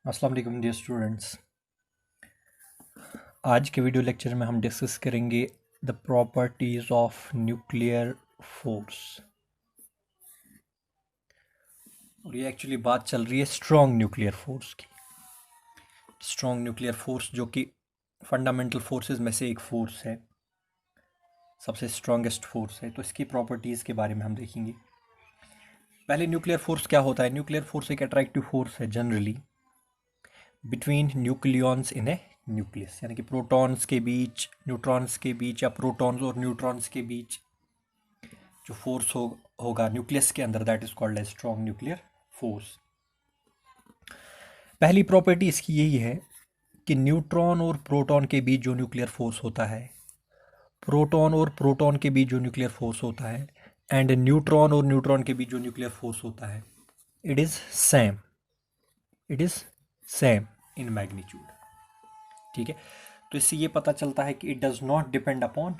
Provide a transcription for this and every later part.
अस्सलाम वालेकुम dear students. आज के वीडियो लेक्चर में हम डिस्कस करेंगे the properties of nuclear force. और ये एक्चुअली बात चल रही है स्ट्रॉन्ग न्यूक्लियर फोर्स की। स्ट्रॉन्ग न्यूक्लियर फोर्स जो कि फंडामेंटल फोर्सेस में से एक फोर्स है, सबसे स्ट्रॉन्गेस्ट फोर्स है। तो इसकी प्रॉपर्टीज़ के बारे में हम देखेंगे। पहले न्यूक्लियर फोर्स क्या होता है। न्यूक्लियर फोर्स एक अट्रैक्टिव फोर्स है जनरली बिटवीन न्यूक्लियॉन्स इन ए न्यूक्लियस, यानी कि प्रोटॉन्स के बीच, न्यूट्रॉन्स के बीच या प्रोटॉन्स और न्यूट्रॉन्स के बीच जो फोर्स होगा न्यूक्लियस के अंदर, that is called a strong nuclear force. पहली प्रॉपर्टी इसकी यही है कि न्यूट्रॉन और प्रोटॉन के बीच जो न्यूक्लियर फोर्स होता है, प्रोटॉन और प्रोटॉन के बीच जो न्यूक्लियर फोर्स होता है, एंड न्यूट्रॉन और न्यूट्रॉन के बीच जो न्यूक्लियर फोर्स होता है, it is same. It is same in magnitude. ठीक है। तो इससे ये पता चलता है कि it does not depend upon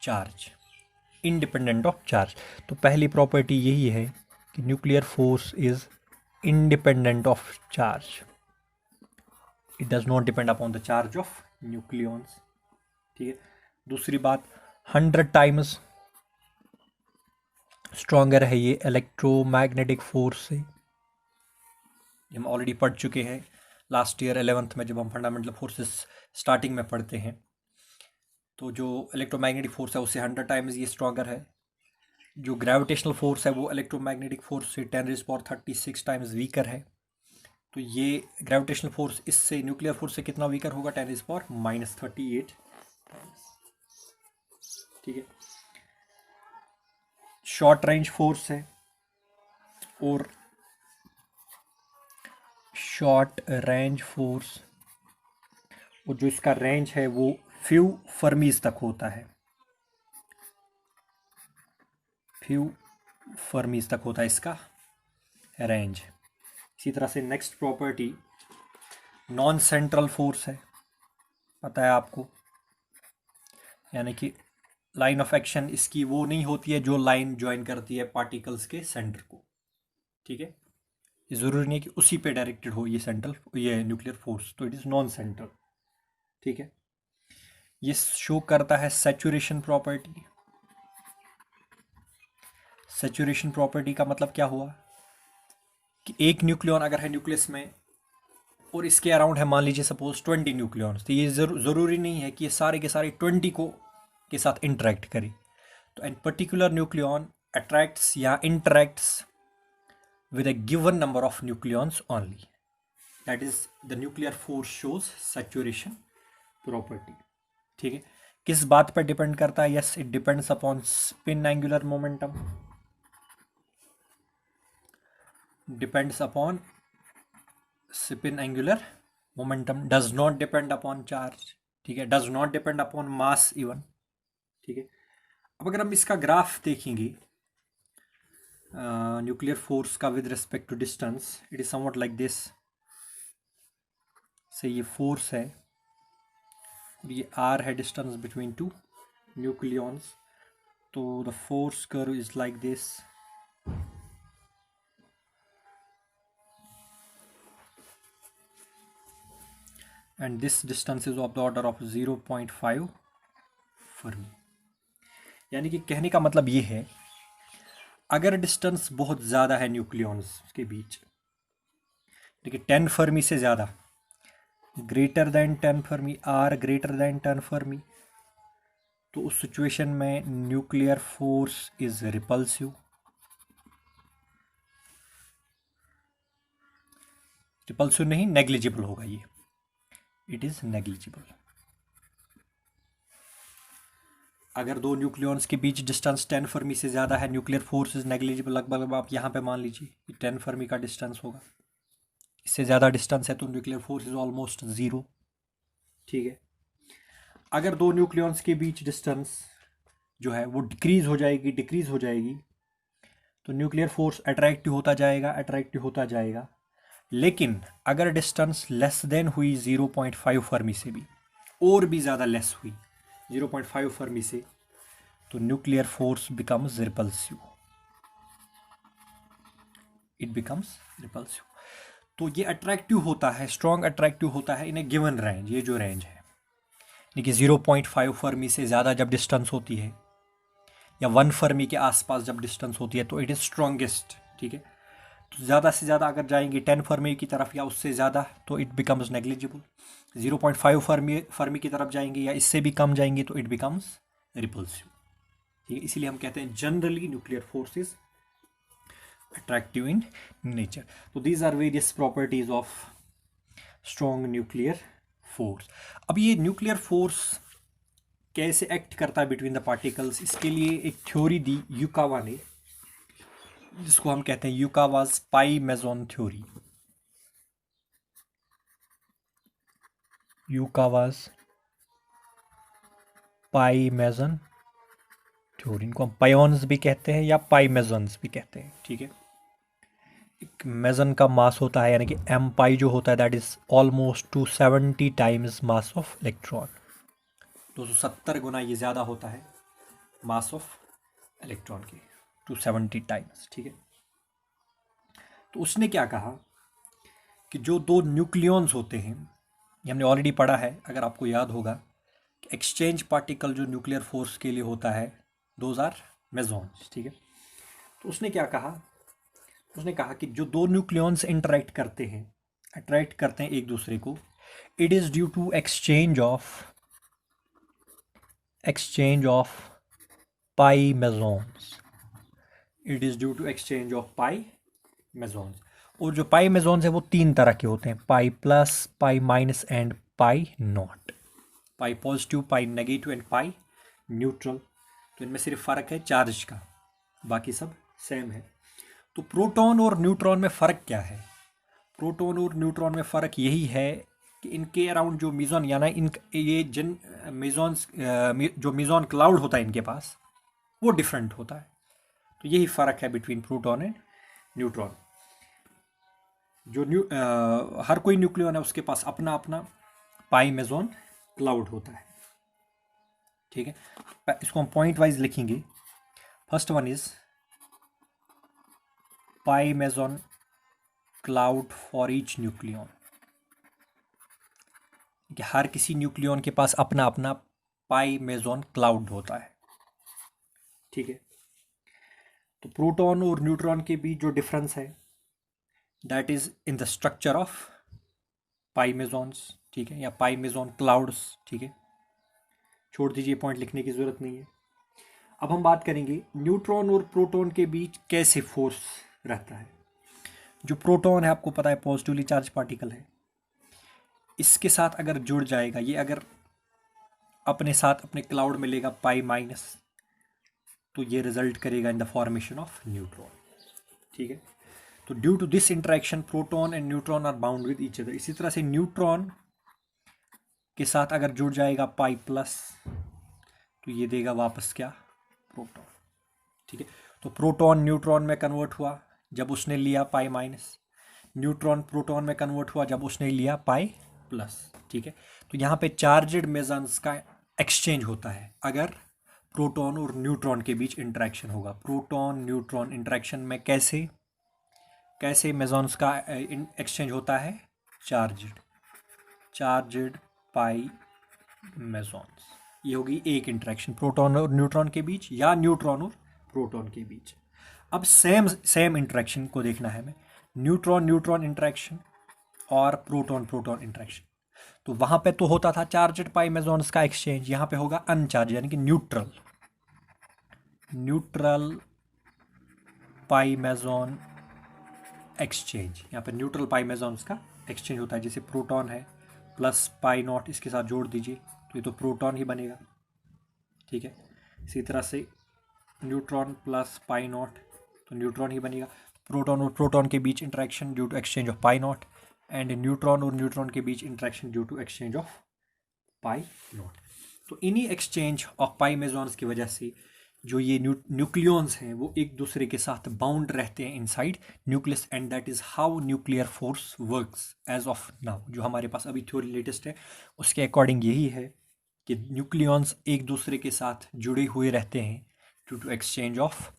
charge, independent of charge. तो पहली प्रॉपर्टी यही है कि nuclear force is independent of charge. It does not depend upon the charge of nucleons. ठीक है। दूसरी बात, 100 टाइम्स स्ट्रॉन्गर है ये इलेक्ट्रोमैग्नेटिक फोर्स से। हम ऑलरेडी पढ़ चुके हैं लास्ट ईयर 11th में, जब हम फंडामेंटल फोर्सेस स्टार्टिंग में पढ़ते हैं। तो जो इलेक्ट्रोमैग्नेटिक फोर्स है उससे 100 टाइम्स ये स्ट्रॉन्गर है। जो ग्रेविटेशनल फोर्स है वो इलेक्ट्रोमैग्नेटिक फोर्स से 10⁻36 टाइम्स वीकर है। तो ये ग्रेविटेशनल फोर्स इससे, न्यूक्लियर फोर्स से कितना वीकर होगा? 10⁻38 टाइम्स। ठीक है। शॉर्ट रेंज फोर्स है, और शॉर्ट रेंज फोर्स, और जो इसका रेंज है वो फ्यू फर्मीज तक होता है। फ्यू फर्मीज तक होता है इसका रेंज। इसी तरह से next property non central force है, पता है आपको, यानी कि लाइन ऑफ एक्शन इसकी वो नहीं होती है जो लाइन ज्वाइन करती है पार्टिकल्स के सेंटर को। ठीक है। ये ज़रूरी नहीं है कि उसी पे डायरेक्टेड हो ये न्यूक्लियर फोर्स, तो इट इज़ नॉन सेंट्रल। ठीक है। ये शो करता है सैचुरेशन प्रॉपर्टी। सैचुरेशन प्रॉपर्टी का मतलब क्या हुआ कि एक न्यूक्लियॉन अगर है न्यूक्लियस में और इसके अराउंड है, मान लीजिए सपोज 20 न्यूक्लियॉन्स, तो ये ज़रूरी नहीं है कि ये सारे के सारे 20 को के साथ इंटरेक्ट करे। तो एन पर्टिकुलर न्यूक्लियॉन अट्रैक्ट्स या interacts with a given number of nucleons only. That is the nuclear force shows saturation property. ठीक है। किस बात पर डिपेंड करता है? Yes, it depends upon spin angular momentum. Depends upon spin angular momentum, does not depend upon charge. ठीक है। Does not depend upon mass even. ठीक है। अब अगर हम इसका ग्राफ देखेंगे न्यूक्लियर फोर्स का with respect to distance, it is something like this. से ये फोर्स है और ये आर है डिस्टेंस बिटवीन टू न्यूक्लियॉन्स। तो the force curve is like this. And this distance is of the order of 0.5 Fermi. यानी कि कहने का मतलब ये है, अगर डिस्टेंस बहुत ज़्यादा है न्यूक्लियॉन्स के बीच, देखिए 10 फर्मी से ज़्यादा, greater than 10 fermi, or greater than 10 fermi, तो उस सिचुएशन में nuclear force is repulsive. Repulsive नहीं, नेग्लिजिबल होगा ये। It is negligible. अगर दो न्यूक्लियॉन्स के बीच डिस्टेंस 10 फर्मी से ज़्यादा है, न्यूक्लियर फोर्स इज नेग्लिजिबल। लगभग आप यहाँ पे मान लीजिए 10 फर्मी का डिस्टेंस होगा, इससे ज़्यादा डिस्टेंस है तो nuclear force is almost zero. ठीक है। अगर दो न्यूक्लियॉन्स के बीच डिस्टेंस जो है वो डिक्रीज हो जाएगी, तो न्यूक्लियर फोर्स अट्रैक्टिव होता जाएगा। लेकिन अगर डिस्टेंस लेस देन हुई 0.5 फर्मी से भी, और भी ज़्यादा लेस हुई 0.5 फर्मी से, तो nuclear force becomes repulsive. It becomes repulsive. तो ये अट्रैक्टिव होता है, स्ट्रॉन्ग अट्रैक्टिव होता है इन ए गिवन रेंज, ये जो रेंज है, देखिए 0.5 फर्मी से ज़्यादा जब डिस्टेंस होती है या 1 फर्मी के आसपास जब डिस्टेंस होती है तो इट इज़ स्ट्रॉन्गेस्ट, ठीक है। तो ज़्यादा से ज़्यादा अगर जाएंगे 10 फर्मी की तरफ या उससे ज़्यादा तो इट बिकम्स नेग्लिजिबल, 0.5 फर्मी की तरफ जाएंगे या इससे भी कम जाएंगे तो इट बिकम्स रिपल्सिव, ठीक है। इसीलिए हम कहते हैं generally nuclear forces attractive in nature. तो these are various properties of strong nuclear force. अब ये न्यूक्लियर फोर्स कैसे एक्ट करता है बिटवीन द पार्टिकल्स, इसके लिए एक थ्योरी दी युकावा ने, जिसको हम कहते हैं युकावाज पाई मेजॉन थ्योरी। युकावाज पाई मेजन थ्योरी, इनको हम पायोन्स भी कहते हैं या पाई मेजन्स भी कहते हैं, ठीक है। एक मेजन का मास होता है यानी कि एम पाई जो होता है that is almost 270 times mass of electron, 270 गुना ये ज़्यादा होता है मास ऑफ इलेक्ट्रॉन के, 270 टाइम्स, ठीक है। तो उसने क्या कहा कि जो दो न्यूक्लियॉन्स होते हैं, ये हमने ऑलरेडी पढ़ा है, अगर आपको याद होगा कि एक्सचेंज पार्टिकल जो न्यूक्लियर फोर्स के लिए होता है दोज आर मेसॉन्स, ठीक है। तो उसने क्या कहा, उसने कहा कि जो दो न्यूक्लियॉन्स इंटरेक्ट करते हैं, अट्रैक्ट करते हैं एक दूसरे को, it is due to exchange of pi mesons, it is due to exchange of pi mesons. और जो पाई मेसॉन्स है वो तीन तरह के होते हैं, pi plus, pi minus and pi not, pi positive, pi negative and pi neutral. तो इनमें सिर्फ फ़र्क है चार्ज का, बाकी सब सेम है। तो प्रोटॉन और न्यूट्रॉन में फ़र्क क्या है? प्रोटॉन और न्यूट्रॉन में फ़र्क यही है कि इनके अराउंड जो मेजॉन यानी इन ये जिन मेजॉन्स जो मेजॉन क्लाउड होता है इनके पास वो डिफरेंट होता है। तो यही फ़र्क है बिटवीन प्रोटॉन एंड न्यूट्रॉन। जो हर कोई न्यूक्लियॉन है उसके पास अपना अपना पाई मेजॉन क्लाउड होता है, ठीक है। इसको हम पॉइंट वाइज लिखेंगे। First one is pi meson cloud for each nucleon, कि हर किसी न्यूक्लियॉन के पास अपना अपना पाई मेजॉन क्लाउड होता है, ठीक है। तो प्रोटॉन और न्यूट्रॉन के बीच जो डिफरेंस है that is in the structure of pi mesons, ठीक है, या पाई मेजॉन क्लाउड्स, ठीक है। छोड़ दीजिए, पॉइंट लिखने की जरूरत नहीं है। अब हम बात करेंगे न्यूट्रॉन और प्रोटॉन के बीच कैसे फोर्स रहता है। जो प्रोटॉन है आपको पता है पॉजिटिवली चार्ज पार्टिकल है, इसके साथ अगर जुड़ जाएगा, ये अगर अपने साथ अपने क्लाउड में लेगा पाई माइनस, तो ये रिजल्ट करेगा in the formation of neutron, ठीक है। तो due to this interaction proton and neutron are bound with each other. इसी तरह से न्यूट्रॉन के साथ अगर जुड़ जाएगा पाई प्लस तो ये देगा वापस क्या, प्रोटॉन, ठीक है। तो प्रोटॉन न्यूट्रॉन में कन्वर्ट हुआ जब उसने लिया पाई माइनस, न्यूट्रॉन प्रोटॉन में कन्वर्ट हुआ जब उसने लिया पाई प्लस, ठीक है। तो यहाँ पे चार्जड मेजॉन्स का एक्सचेंज होता है अगर प्रोटॉन और न्यूट्रॉन के बीच इंटरेक्शन होगा। प्रोटॉन न्यूट्रॉन इंटरेक्शन में कैसे कैसे मेजॉन्स का एक्सचेंज होता है, चार्जड पाई मेजॉन्स। ये होगी एक इंटरेक्शन प्रोटॉन और न्यूट्रॉन के बीच या न्यूट्रॉन और प्रोटॉन के बीच। अब सेम इंटरेक्शन को देखना है हमें, न्यूट्रॉन न्यूट्रॉन इंटरेक्शन और प्रोटॉन प्रोटॉन इंटरेक्शन। तो वहां पे तो होता था चार्जड पाई मेजॉन्स का एक्सचेंज, यहां पे होगा अनचार्ज यानी कि न्यूट्रल पाई मेजॉन एक्सचेंज। यहाँ पे न्यूट्रल पाई मेजॉन्स का एक्सचेंज होता है। जैसे प्रोटॉन है प्लस पाई नॉट, इसके साथ जोड़ दीजिए तो ये तो प्रोटॉन ही बनेगा, ठीक है। इसी तरह से न्यूट्रॉन प्लस पाई नॉट तो न्यूट्रॉन ही बनेगा। प्रोटॉन और प्रोटॉन के बीच interaction due to exchange of pi naught, and neutron और न्यूट्रॉन के बीच interaction due to exchange of pi naught. तो इन्हीं एक्सचेंज ऑफ पाई मेजॉन्स की वजह से जो ये न्यूक्लियॉन्स हैं वो एक दूसरे के साथ बाउंड रहते हैं inside nucleus, and that is how nuclear force works as of now. जो हमारे पास अभी थ्योरी लेटेस्ट है उसके अकॉर्डिंग यही है कि न्यूक्लियॉन्स एक दूसरे के साथ जुड़े हुए रहते हैं due to exchange of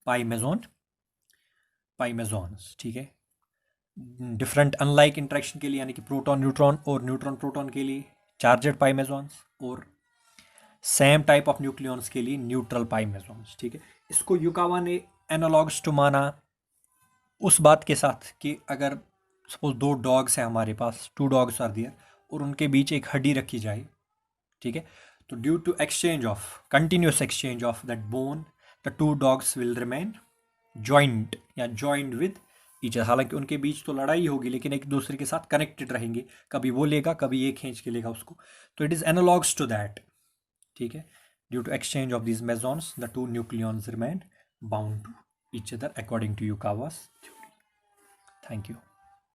pi mesons, ठीक है। डिफरेंट अनलाइक इंटरेक्शन के लिए, यानी कि प्रोटॉन न्यूट्रॉन और न्यूट्रॉन प्रोटॉन के लिए चार्जड पाई मेसॉन्स, और सेम टाइप ऑफ न्यूक्लियॉन्स के लिए न्यूट्रल पाई मेसॉन्स। ठीक है, इसको युकावा ने एनालॉग्स टू माना उस बात के साथ कि अगर सपोज दो डॉग्स हैं हमारे पास, टू डॉग्स आर देयर, और उनके बीच एक हड्डी रखी जाए, ठीक है, तो due to exchange of continuous exchange of that bone, the two dogs will remain joint या जॉइंड विद ईच अदर। हालांकि उनके बीच तो लड़ाई होगी, लेकिन एक दूसरे के साथ कनेक्टेड रहेंगे, कभी वो लेगा कभी ये खींच के लेगा उसको, तो it is analogous to that. ठीक है, due to exchange of these mesons the two nucleons remain bound to each other according to Yukawa's theory. Thank you.